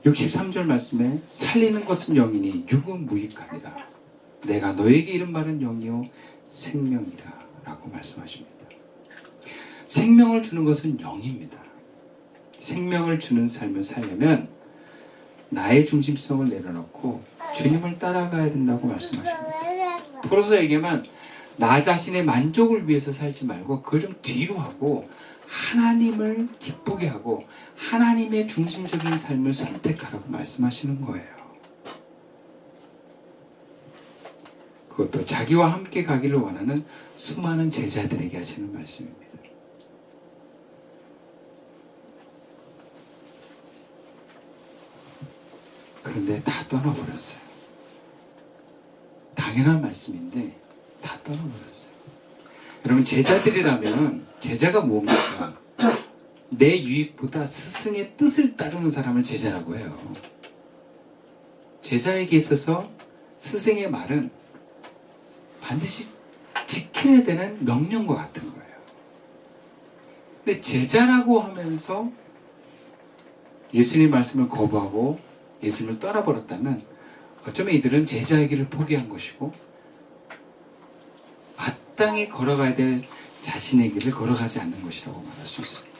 63절 말씀에 살리는 것은 영이니 육은 무익하니라. 내가 너에게 이른 말은 영이요 생명이라 라고 말씀하십니다. 생명을 주는 것은 영입니다. 생명을 주는 삶을 살려면 나의 중심성을 내려놓고 주님을 따라가야 된다고 말씀하십니다. 풀어서 얘기하면 나 자신의 만족을 위해서 살지 말고 그걸 좀 뒤로 하고 하나님을 기쁘게 하고 하나님의 중심적인 삶을 선택하라고 말씀하시는 거예요. 그것도 자기와 함께 가기를 원하는 수많은 제자들에게 하시는 말씀입니다. 그런데 다 떠나버렸어요. 당연한 말씀인데 다 떠나버렸어요. 여러분, 제자들이라면 제자가 뭡니까? 내 유익보다 스승의 뜻을 따르는 사람을 제자라고 해요. 제자에게 있어서 스승의 말은 반드시 지켜야 되는 명령과 같은 거예요. 근데 제자라고 하면서 예수님의 말씀을 거부하고 예수님을 떠나버렸다면 어쩌면 이들은 제자의 길을 포기한 것이고 마땅히 걸어가야 될 자신의 길을 걸어가지 않는 것이라고 말할 수 있습니다.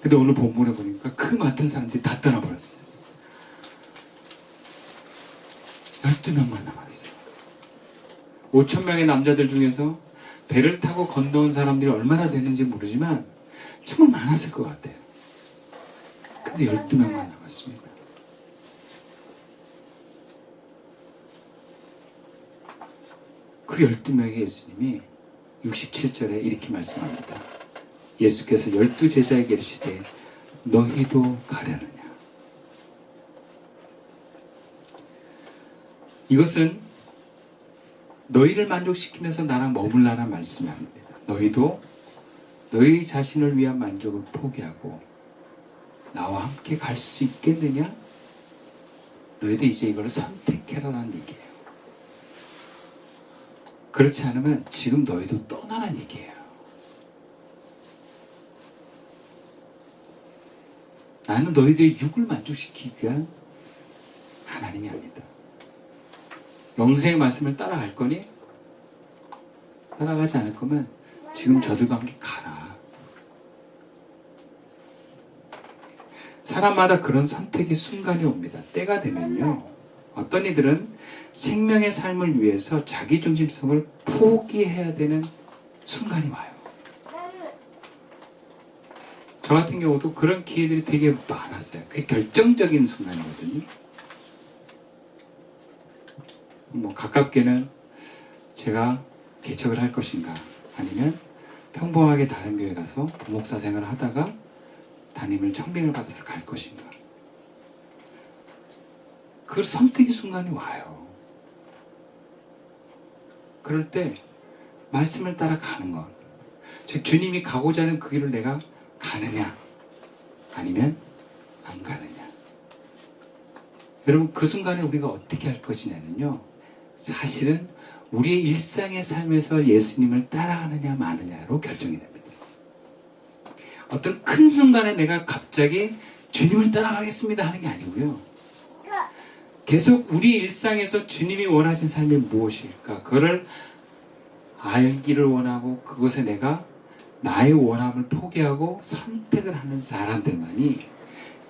근데 오늘 본문에 보니까 그 많은 사람들이 다 떠나버렸어요. 12명만 남았어요. 5,000명의 남자들 중에서 배를 타고 건너온 사람들이 얼마나 됐는지 모르지만 정말 많았을 것 같아요. 근데 12명만 남았습니다. 그 12명의 예수님이 67절에 이렇게 말씀합니다. 예수께서 12제자에게 이르시되 너희도 가려느냐. 이것은 너희를 만족시키면서 나랑 머물라는 말씀이 아닙니다. 너희도 너희 자신을 위한 만족을 포기하고 나와 함께 갈 수 있겠느냐? 너희도 이제 이걸 선택해라라는 얘기예요. 그렇지 않으면 지금 너희도 떠나라는 얘기예요. 나는 너희들의 육을 만족시키기 위한 하나님이 아니다. 영생의 말씀을 따라갈 거니? 따라가지 않을 거면 지금 저들과 함께 가라. 사람마다 그런 선택의 순간이 옵니다. 때가 되면요, 어떤 이들은 생명의 삶을 위해서 자기중심성을 포기해야 되는 순간이 와요. 저 같은 경우도 그런 기회들이 되게 많았어요. 그게 결정적인 순간이거든요. 가깝게는 제가 개척을 할 것인가, 아니면 평범하게 다른 교회 가서 부목사 생활을 하다가 담임을 청빙을 받아서 갈 것인가. 그 선택의 순간이 와요. 그럴 때 말씀을 따라 가는 것, 즉 주님이 가고자 하는 그 길을 내가 가느냐 아니면 안 가느냐. 여러분, 그 순간에 우리가 어떻게 할 것이냐면요, 사실은 우리의 일상의 삶에서 예수님을 따라가느냐 마느냐로 결정이 됩니다. 어떤 큰 순간에 내가 갑자기 주님을 따라가겠습니다 하는 게 아니고요, 계속 우리 일상에서 주님이 원하신 삶이 무엇일까, 그거를 알기를 원하고 그것에 내가 나의 원함을 포기하고 선택을 하는 사람들만이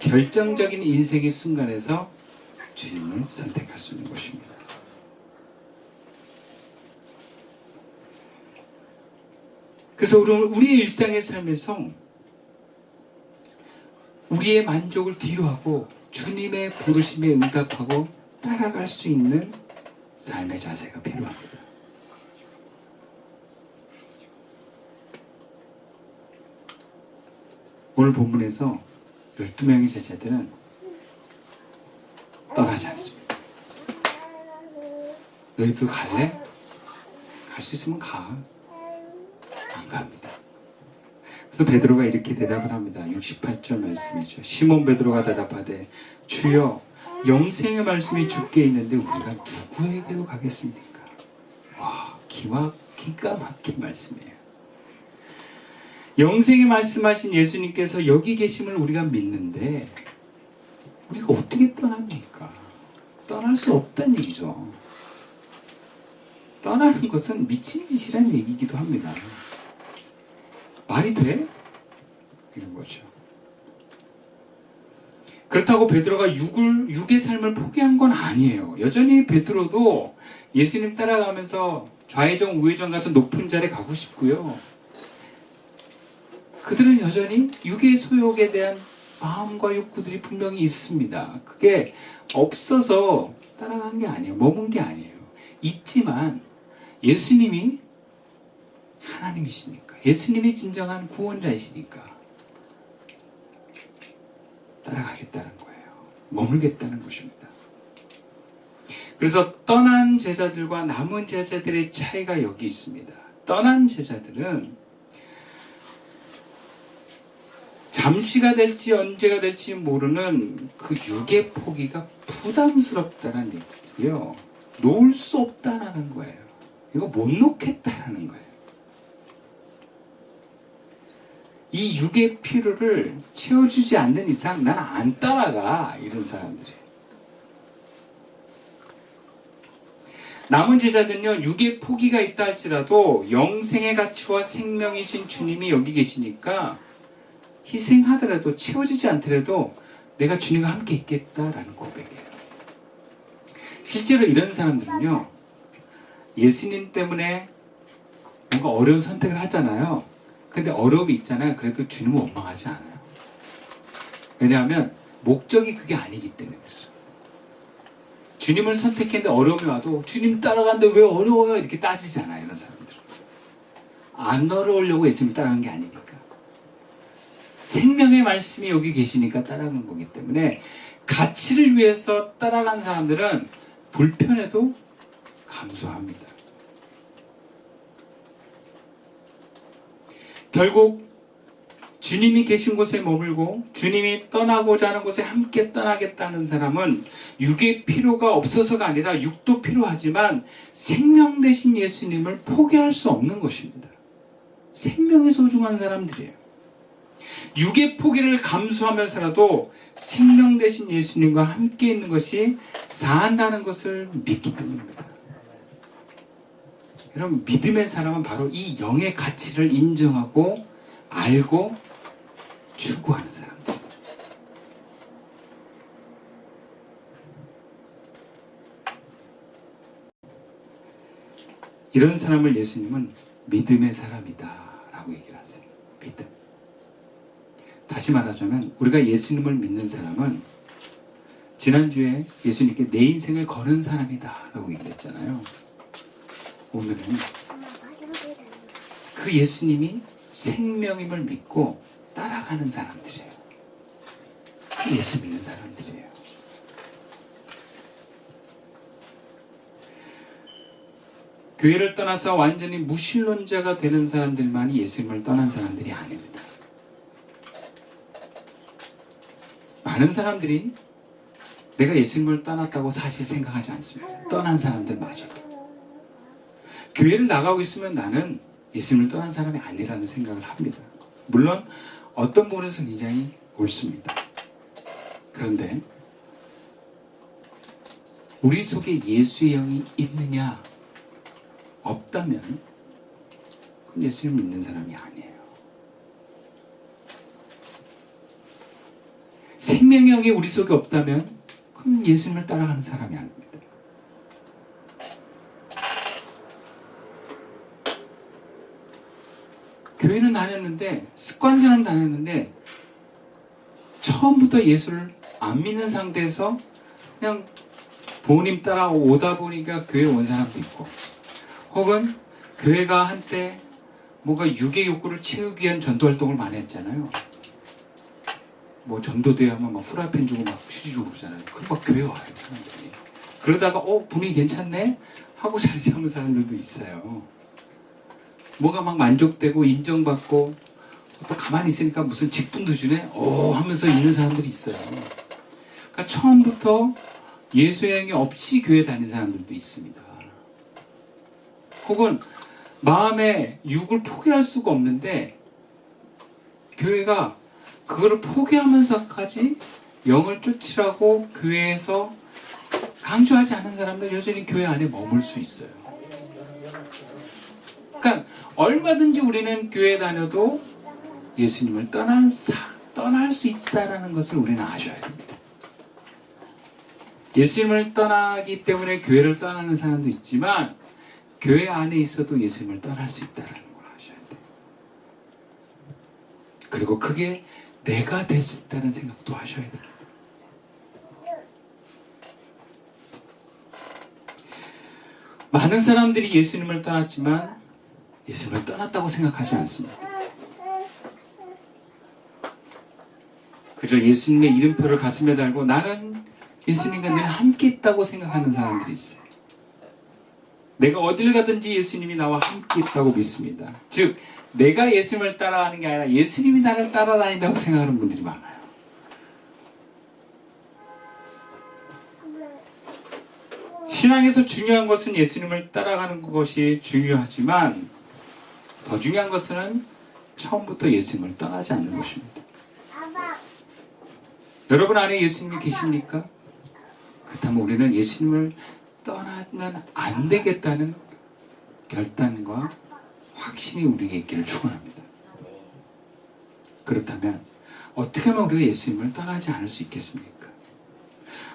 결정적인 인생의 순간에서 주님을 선택할 수 있는 것입니다. 그래서 우리의 일상의 삶에서 우리의 만족을 뒤로 하고 주님의 부르심에 응답하고 따라갈 수 있는 삶의 자세가 필요합니다. 오늘 본문에서 12명의 제자들은 떠나지 않습니다. 너희도 갈래? 갈 수 있으면 가. 안 갑니다. 그래서 베드로가 이렇게 대답을 합니다. 68절 말씀이죠. 시몬 베드로가 대답하되 주여, 영생의 말씀이 주께 있는데 우리가 누구에게로 가겠습니까? 와, 기가 막힌 말씀이에요. 영생이 말씀하신 예수님께서 여기 계심을 우리가 믿는데 우리가 어떻게 떠납니까? 떠날 수 없다는 얘기죠. 떠나는 것은 미친 짓이라는 얘기이기도 합니다. 말이 돼? 이런 거죠. 그렇다고 베드로가 육의 삶을 포기한 건 아니에요. 여전히 베드로도 예수님 따라가면서 좌회전 우회전 가서 높은 자리에 가고 싶고요. 그들은 여전히 육의 소욕에 대한 마음과 욕구들이 분명히 있습니다. 그게 없어서 따라간 게 아니에요. 머문 게 아니에요. 있지만 예수님이 하나님이시니까, 예수님이 진정한 구원자이시니까 따라가겠다는 거예요. 머물겠다는 것입니다. 그래서 떠난 제자들과 남은 제자들의 차이가 여기 있습니다. 떠난 제자들은 잠시가 될지 언제가 될지 모르는 그 육의 포기가 부담스럽다는 얘기고요. 놓을 수 없다는 거예요. 이거 못 놓겠다는 거예요. 이 육의 필요를 채워주지 않는 이상 난 안 따라가, 이런 사람들이. 남은 제자들은요, 육의 포기가 있다 할지라도 영생의 가치와 생명이신 주님이 여기 계시니까 희생하더라도, 채워지지 않더라도 내가 주님과 함께 있겠다라는 고백이에요. 실제로 이런 사람들은요, 예수님 때문에 뭔가 어려운 선택을 하잖아요. 근데 어려움이 있잖아요. 그래도 주님은 원망하지 않아요. 왜냐하면 목적이 그게 아니기 때문에 그렇습니다. 주님을 선택했는데 어려움이 와도 주님 따라가는데 왜 어려워요? 이렇게 따지잖아요. 이런 사람들은. 안 어려우려고 예수님 따라간 게 아니니까. 생명의 말씀이 여기 계시니까 따라간 거기 때문에 가치를 위해서 따라간 사람들은 불편해도 감수합니다. 결국 주님이 계신 곳에 머물고 주님이 떠나고자 하는 곳에 함께 떠나겠다는 사람은 육의 필요가 없어서가 아니라 육도 필요하지만 생명 대신 예수님을 포기할 수 없는 것입니다. 생명이 소중한 사람들이에요. 육의 포기를 감수하면서라도 생명 대신 예수님과 함께 있는 것이 사한다는 것을 믿기 때문입니다. 여러분, 믿음의 사람은 바로 이 영의 가치를 인정하고 알고 추구하는 사람들. 이런 사람을 예수님은 믿음의 사람이다 라고 얘기를 하세요. 믿음. 다시 말하자면 우리가 예수님을 믿는 사람은 지난주에 예수님께 내 인생을 거는 사람이다 라고 얘기했잖아요. 오늘은 그 예수님이 생명임을 믿고 따라가는 사람들이에요. 그 예수 믿는 사람들이에요. 교회를 떠나서 완전히 무신론자가 되는 사람들만이 예수님을 떠난 사람들이 아닙니다. 많은 사람들이 내가 예수님을 떠났다고 사실 생각하지 않습니다. 떠난 사람들마저도. 교회를 나가고 있으면 나는 예수님을 떠난 사람이 아니라는 생각을 합니다. 물론 어떤 부분에서 굉장히 옳습니다. 그런데 우리 속에 예수의 영이 있느냐 없다면 그건 예수님 믿는 사람이 아니에요. 생명의 영이 우리 속에 없다면 그건 예수님을 따라가는 사람이 아닙니다. 교회는 다녔는데, 습관처럼 다녔는데 처음부터 예수를 안 믿는 상태에서 그냥 부모님 따라오다 보니까 교회 온 사람도 있고, 혹은 교회가 한때 뭔가 육의 욕구를 채우기 위한 전도 활동을 많이 했잖아요. 뭐 전도대회 하면 막 후라이팬 주고 막 휴지 주고 그러잖아요. 그럼 막 교회 와요, 사람들이. 그러다가 분위기 괜찮네? 하고 자리 잡는 사람들도 있어요. 뭐가 막 만족되고 인정받고 또 가만히 있으니까 무슨 직분도 주네? 하면서 있는 사람들이 있어요. 그러니까 처음부터 예수의 영이 없이 교회 다니는 사람들도 있습니다. 혹은 마음에 육을 포기할 수가 없는데 교회가 그거를 포기하면서까지 영을 쫓으라고 교회에서 강조하지 않은 사람들 여전히 교회 안에 머물 수 있어요. 그러니까 얼마든지 우리는 교회 다녀도 예수님을 떠날 수 있다는 것을 우리는 아셔야 됩니다. 예수님을 떠나기 때문에 교회를 떠나는 사람도 있지만 교회 안에 있어도 예수님을 떠날 수 있다는 걸 아셔야 돼요. 그리고 그게 내가 될 수 있다는 생각도 하셔야 됩니다. 많은 사람들이 예수님을 떠났지만 예수님을 떠났다고 생각하지 않습니다. 그저 예수님의 이름표를 가슴에 달고 나는 예수님과 늘 함께 있다고 생각하는 사람들이 있어요. 내가 어딜 가든지 예수님이 나와 함께 있다고 믿습니다. 즉 내가 예수님을 따라가는 게 아니라 예수님이 나를 따라다닌다고 생각하는 분들이 많아요. 신앙에서 중요한 것은 예수님을 따라가는 것이 중요하지만 더 중요한 것은 처음부터 예수님을 떠나지 않는 것입니다. 여러분 안에 예수님이 계십니까? 그렇다면 우리는 예수님을 떠나면 안 되겠다는 결단과 확신이 우리에게 있기를 축원합니다. 그렇다면 어떻게 하면 우리가 예수님을 떠나지 않을 수 있겠습니까?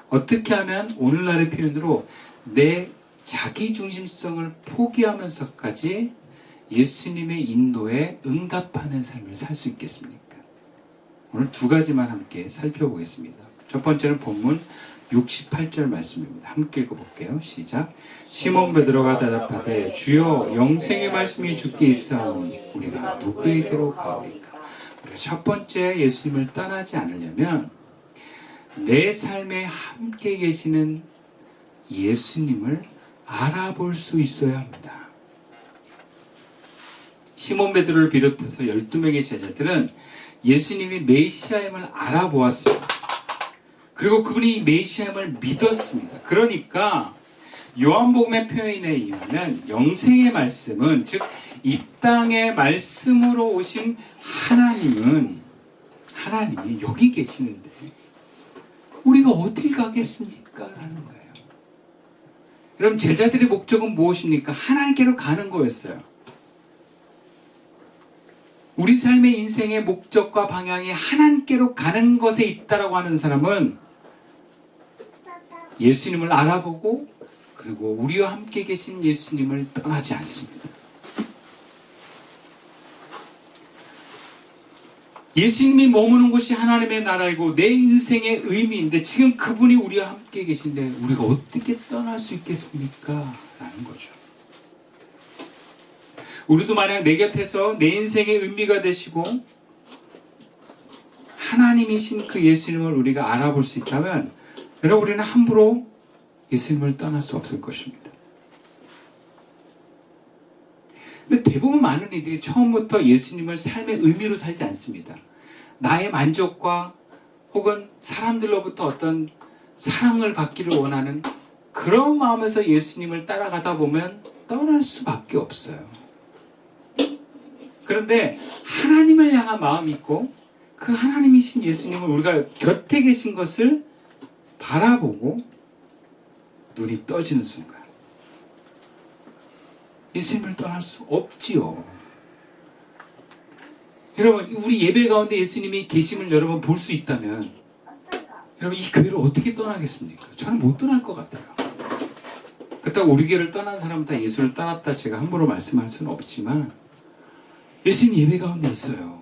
어떻게 하면 오늘날의 표현으로 내 자기중심성을 포기하면서까지 예수님의 인도에 응답하는 삶을 살 수 있겠습니까? 오늘 두 가지만 함께 살펴보겠습니다. 첫 번째는 본문 68절 말씀입니다. 함께 읽어볼게요. 시작. 시몬 베드로가 대답하되 주여 영생의 말씀이 주께 있사오니 우리가 누구에게로 가오리까? 우리가 첫 번째 예수님을 떠나지 않으려면 내 삶에 함께 계시는 예수님을 알아볼 수 있어야 합니다. 시몬 베드로를 비롯해서 12명의 제자들은 예수님이 메시아임을 알아보았습니다. 그리고 그분이 메시아임을 믿었습니다. 그러니까 요한복음의 표현에 의하면 영생의 말씀은 즉 이 땅의 말씀으로 오신 하나님이 여기 계시는데 우리가 어딜 가겠습니까? 라는 거예요. 여러분 제자들의 목적은 무엇입니까? 하나님께로 가는 거였어요. 우리 삶의 인생의 목적과 방향이 하나님께로 가는 것에 있다라고 하는 사람은 예수님을 알아보고 그리고 우리와 함께 계신 예수님을 떠나지 않습니다. 예수님이 머무는 곳이 하나님의 나라이고 내 인생의 의미인데 지금 그분이 우리와 함께 계신데 우리가 어떻게 떠날 수 있겠습니까? 라는 거죠. 우리도 만약 내 곁에서 내 인생의 의미가 되시고 하나님이신 그 예수님을 우리가 알아볼 수 있다면 여러분 우리는 함부로 예수님을 떠날 수 없을 것입니다. 근데 대부분 많은 이들이 처음부터 예수님을 삶의 의미로 살지 않습니다. 나의 만족과 혹은 사람들로부터 어떤 사랑을 받기를 원하는 그런 마음에서 예수님을 따라가다 보면 떠날 수밖에 없어요. 그런데 하나님을 향한 마음이 있고 그 하나님이신 예수님을 우리가 곁에 계신 것을 바라보고 눈이 떠지는 순간 예수님을 떠날 수 없지요. 여러분 우리 예배 가운데 예수님이 계심을 여러분 볼 수 있다면 여러분 이 교회를 어떻게 떠나겠습니까? 저는 못 떠날 것 같아요. 그렇다고 우리 교회를 떠난 사람은 다 예수를 떠났다 제가 함부로 말씀할 수는 없지만 예수님 예배 가운데 있어요.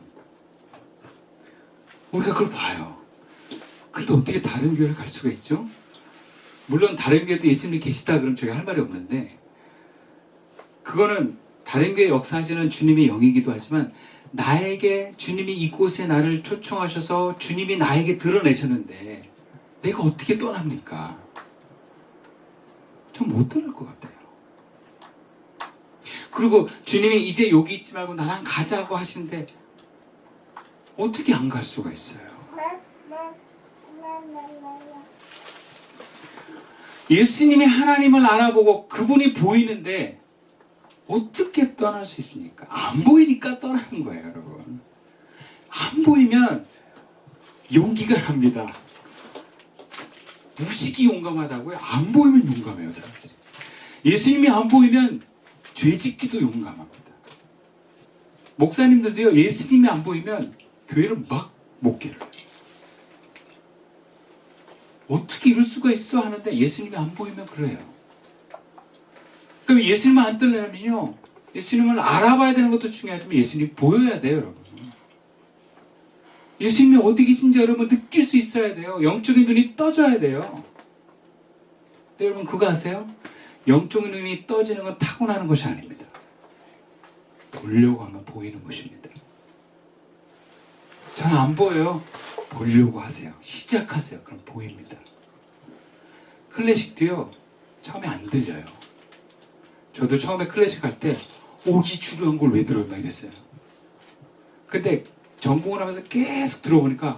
우리가 그걸 봐요. 근데 어떻게 다른 교회를 갈 수가 있죠? 물론 다른 교회도 예수님이 계시다 그러면 제가 할 말이 없는데 그거는 다른 교회 역사하시는 주님의 영이기도 하지만 나에게 주님이 이곳에 나를 초청하셔서 주님이 나에게 드러내셨는데 내가 어떻게 떠납니까? 전 못 떠날 것 같아요. 그리고 주님이 이제 여기 있지 말고 나랑 가자고 하시는데 어떻게 안 갈 수가 있어요? 예수님이 하나님을 알아보고 그분이 보이는데 어떻게 떠날 수 있습니까? 안 보이니까 떠나는 거예요, 여러분. 안 보이면 용기가 납니다. 무식이 용감하다고요? 안 보이면 용감해요, 사람들이. 예수님이 안 보이면 죄짓기도 용감합니다. 목사님들도요, 예수님이 안 보이면 교회를 막 못 깨요. 어떻게 이럴 수가 있어 하는데 예수님이 안 보이면 그래요. 그럼 예수님을 안 뜨려면요, 예수님을 알아봐야 되는 것도 중요하지만 예수님이 보여야 돼요, 여러분. 예수님이 어디 계신지 여러분 느낄 수 있어야 돼요. 영적인 눈이 떠져야 돼요. 근데 여러분 그거 아세요? 영적인 눈이 떠지는 건 타고나는 것이 아닙니다. 보려고 하면 보이는 것입니다. 저는 안 보여요. 보려고 하세요. 시작하세요. 그럼 보입니다. 클래식도요, 처음에 안 들려요. 저도 처음에 클래식 할 때, 이 주려한 걸 왜 들어요? 막 이랬어요. 근데 전공을 하면서 계속 들어보니까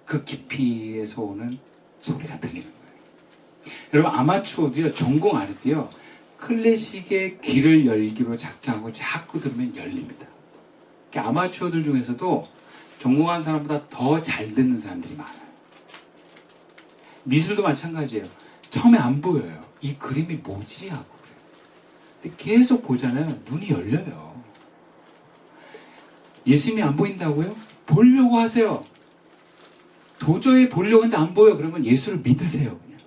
그 깊이에서 오는 소리가 들리는 거예요. 여러분, 아마추어도요, 전공 안 해도요, 클래식의 귀를 열기로 작정하고 자꾸 들으면 열립니다. 그러니까 아마추어들 중에서도 전공한 사람보다 더 잘 듣는 사람들이 많아요. 미술도 마찬가지예요. 처음에 안 보여요. 이 그림이 뭐지? 하고 그래요. 근데 계속 보잖아요. 눈이 열려요. 예수님이 안 보인다고요? 보려고 하세요. 도저히 보려고 하는데 안 보여. 그러면 예수를 믿으세요. 그냥.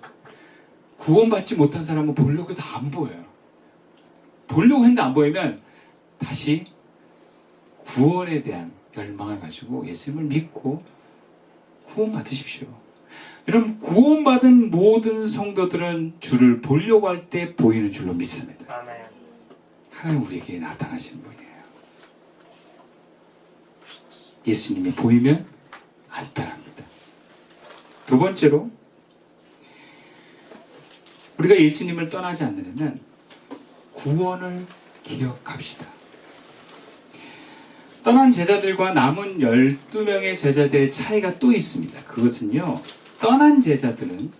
구원받지 못한 사람은 보려고 해도 안 보여요. 보려고 했는데 안 보이면 다시 구원에 대한 열망을 가지고 예수님을 믿고 구원받으십시오. 여러분, 구원받은 모든 성도들은 주를 보려고 할 때 보이는 줄로 믿습니다. 하나님 우리에게 나타나신 분이에요. 예수님이 보이면 안 떠납니다. 두 번째로, 우리가 예수님을 떠나지 않으려면 구원을 기억합시다. 떠난 제자들과 남은 12명의 제자들의 차이가 또 있습니다. 그것은요, 떠난 제자들은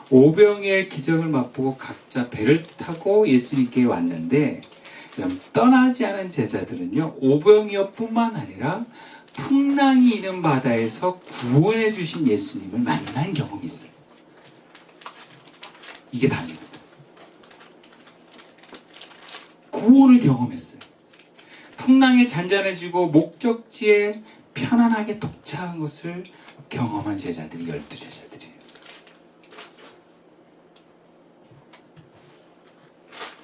오병이의 기적을 맛보고 각자 배를 타고 예수님께 왔는데, 떠나지 않은 제자들은요, 오병이어뿐만 아니라 풍랑이 있는 바다에서 구원해 주신 예수님을 만난 경험이 있어요. 이게 다릅니다. 구원을 경험했어요. 풍랑이 잔잔해지고 목적지에 편안하게 도착한 것을 경험한 제자들이 12제자들이에요.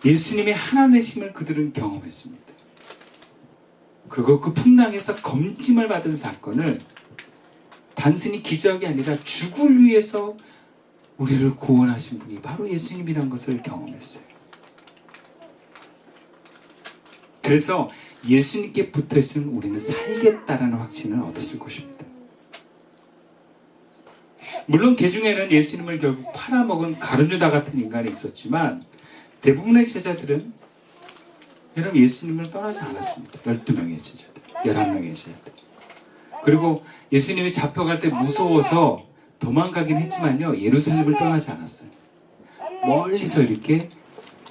예수님의 하나되심을 그들은 경험했습니다. 그리고 그 풍랑에서 검짐을 받은 사건을 단순히 기적이 아니라 죽을 위해서 우리를 구원하신 분이 바로 예수님이라는 것을 경험했어요. 그래서 예수님께 붙어있으면 우리는 살겠다라는 확신을 얻었을 것입니다. 물론 그 중에는 예수님을 결국 팔아먹은 가룟유다 같은 인간이 있었지만 대부분의 제자들은 여러분 예수님을 떠나지 않았습니다. 12명의 제자들, 11명의 제자들. 그리고 예수님이 잡혀갈 때 무서워서 도망가긴 했지만요, 예루살렘을 떠나지 않았어요. 멀리서 이렇게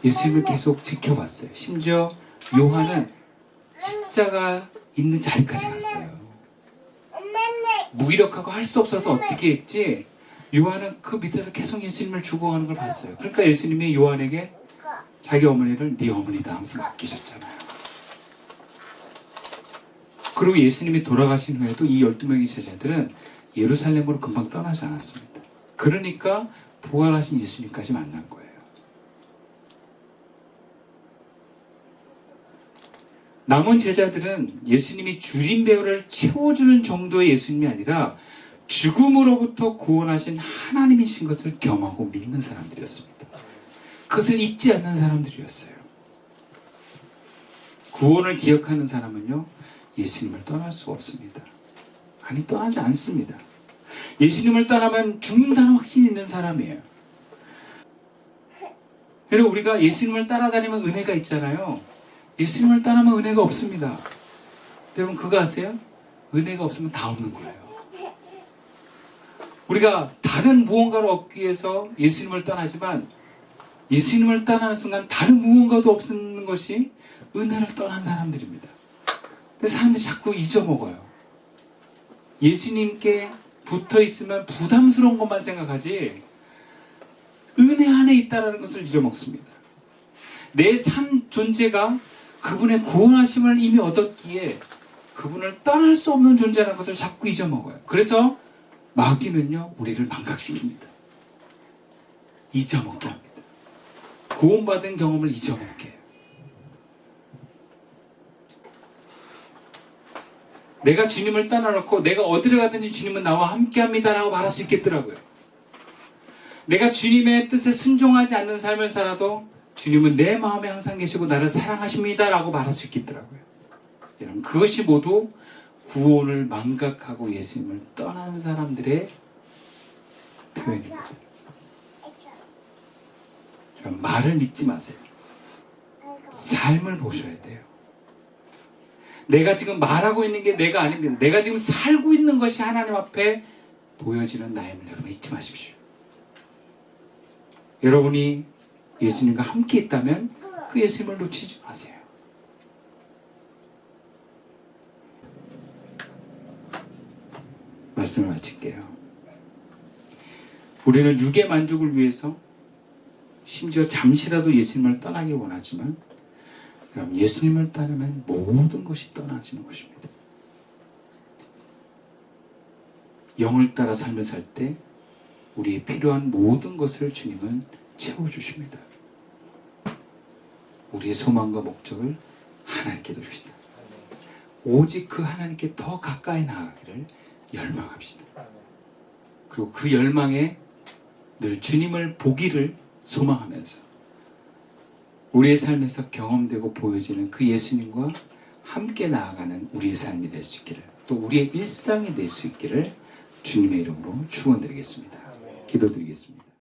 예수님을 계속 지켜봤어요. 심지어 요한은 십자가 있는 자리까지 갔어요. 무기력하고 할 수 없어서 어떻게 했지? 요한은 그 밑에서 계속 예수님을 죽어가는 걸 봤어요. 그러니까 예수님이 요한에게 자기 어머니를 네 어머니다 하면서 맡기셨잖아요. 그리고 예수님이 돌아가신 후에도 이 12명의 제자들은 예루살렘으로 금방 떠나지 않았습니다. 그러니까 부활하신 예수님까지 만난 거예요. 남은 제자들은 예수님이 줄인 배우를 채워주는 정도의 예수님이 아니라 죽음으로부터 구원하신 하나님이신 것을 경험하고 믿는 사람들이었습니다. 그것을 잊지 않는 사람들이었어요. 구원을 기억하는 사람은요, 예수님을 떠날 수 없습니다. 아니, 떠나지 않습니다. 예수님을 떠나면 죽는다는 확신이 있는 사람이에요. 여러분, 우리가 예수님을 따라다니면 은혜가 있잖아요. 예수님을 떠나면 은혜가 없습니다. 여러분 그거 아세요? 은혜가 없으면 다 없는 거예요. 우리가 다른 무언가를 얻기 위해서 예수님을 떠나지만 예수님을 떠나는 순간 다른 무언가도 없는 것이 은혜를 떠난 사람들입니다. 근데 사람들이 자꾸 잊어먹어요. 예수님께 붙어있으면 부담스러운 것만 생각하지 은혜 안에 있다는 것을 잊어먹습니다. 내 삶 존재가 그분의 구원하심을 이미 얻었기에 그분을 떠날 수 없는 존재라는 것을 자꾸 잊어먹어요. 그래서 마귀는요, 우리를 망각시킵니다. 잊어먹게 합니다. 구원받은 경험을 잊어먹게 해요. 내가 주님을 떠나놓고 내가 어디를 가든지 주님은 나와 함께합니다 라고 말할 수 있겠더라고요. 내가 주님의 뜻에 순종하지 않는 삶을 살아도 주님은 내 마음에 항상 계시고 나를 사랑하십니다 라고 말할 수 있겠더라고요. 여러분, 그것이 모두 구원을 망각하고 예수님을 떠난 사람들의 표현입니다. 여러분, 말을 믿지 마세요. 삶을 보셔야 돼요. 내가 지금 말하고 있는 게 내가 아닙니다. 내가 지금 살고 있는 것이 하나님 앞에 보여지는 나임을 여러분 잊지 마십시오. 여러분이 예수님과 함께 있다면 그 예수님을 놓치지 마세요. 말씀을 마칠게요. 우리는 육의 만족을 위해서 심지어 잠시라도 예수님을 떠나길 원하지만 그럼 예수님을 따르면 모든 것이 떠나지는 것입니다. 영을 따라 삶을 살 때 우리의 필요한 모든 것을 주님은 채워주십니다. 우리의 소망과 목적을 하나님께 두십시다. 오직 그 하나님께 더 가까이 나아가기를 열망합시다. 그리고 그 열망에 늘 주님을 보기를 소망하면서 우리의 삶에서 경험되고 보여지는 그 예수님과 함께 나아가는 우리의 삶이 될 수 있기를, 또 우리의 일상이 될 수 있기를 주님의 이름으로 축원드리겠습니다. 기도드리겠습니다.